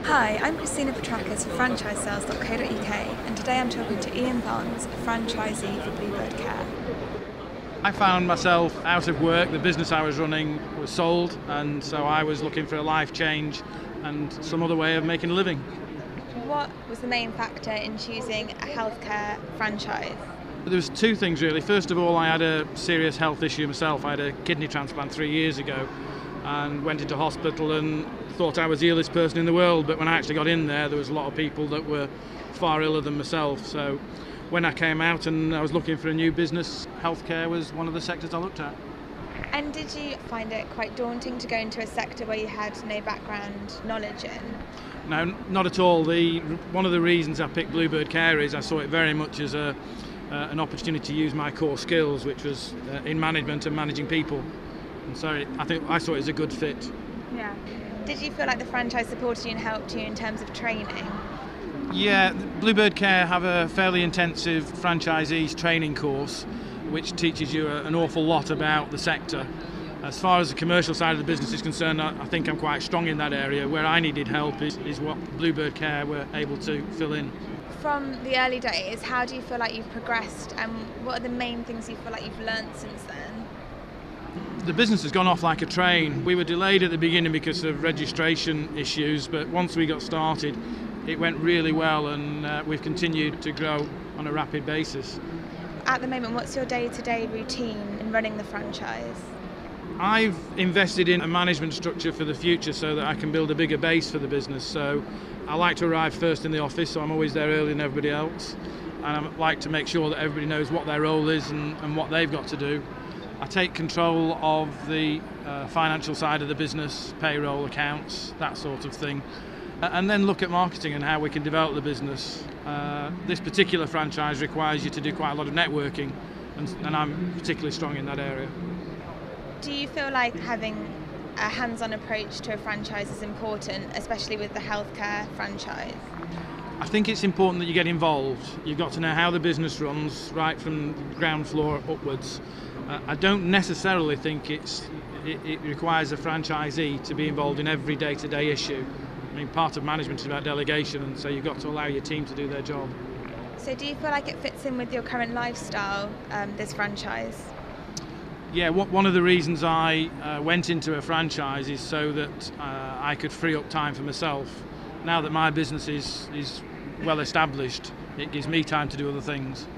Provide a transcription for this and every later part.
Hi, I'm Krystena Petrakas for franchisesales.co.uk and today I'm talking to Ian Barnes, a franchisee for Bluebird Care. I found myself out of work, the business I was running was sold, and so I was looking for a life change and some other way of making a living. What was the main factor in choosing a healthcare franchise? There was two things really. First of all, I had a serious health issue myself. I had a kidney transplant 3 years ago and went into hospital and thought I was the illest person in the world, but when I actually got in there was a lot of people that were far iller than myself. So when I came out and I was looking for a new business, healthcare was one of the sectors I looked at. And did you find it quite daunting to go into a sector where you had no background knowledge in? No, not at all. One of the reasons I picked Bluebird Care is I saw it very much as an opportunity to use my core skills, which was in management and managing people. And so I saw it as a good fit. Yeah. Did you feel like the franchise supported you and helped you in terms of training? Yeah, Bluebird Care have a fairly intensive franchisees training course which teaches you an awful lot about the sector. As far as the commercial side of the business is concerned, I think I'm quite strong in that area. Where I needed help is what Bluebird Care were able to fill in. From the early days, how do you feel like you've progressed and what are the main things you feel like you've learned since then? The business has gone off like a train. We were delayed at the beginning because of registration issues, but once we got started, it went really well, and we've continued to grow on a rapid basis. At the moment, what's your day-to-day routine in running the franchise? I've invested in a management structure for the future so that I can build a bigger base for the business. So I like to arrive first in the office, so I'm always there earlier than everybody else. And I like to make sure that everybody knows what their role is and what they've got to do. I take control of the financial side of the business, payroll, accounts, that sort of thing. And then look at marketing and how we can develop the business. This particular franchise requires you to do quite a lot of networking, and I'm particularly strong in that area. Do you feel like having a hands-on approach to a franchise is important, especially with the healthcare franchise? I think it's important that you get involved. You've got to know how the business runs, right from ground floor upwards. I don't necessarily think it requires a franchisee to be involved in every day-to-day issue. I mean, part of management is about delegation, and so you've got to allow your team to do their job. So do you feel like it fits in with your current lifestyle, this franchise? Yeah, one of the reasons I went into a franchise is so that I could free up time for myself. Now that my business is well established, it gives me time to do other things.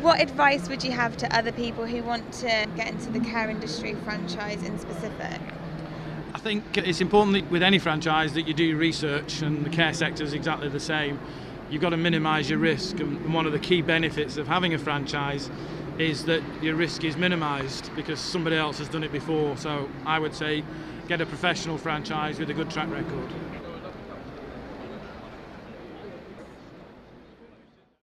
What advice would you have to other people who want to get into the care industry franchise in specific? I think it's important with any franchise that you do research, and the care sector is exactly the same. You've got to minimise your risk, and one of the key benefits of having a franchise is that your risk is minimised because somebody else has done it before. So I would say get a professional franchise with a good track record.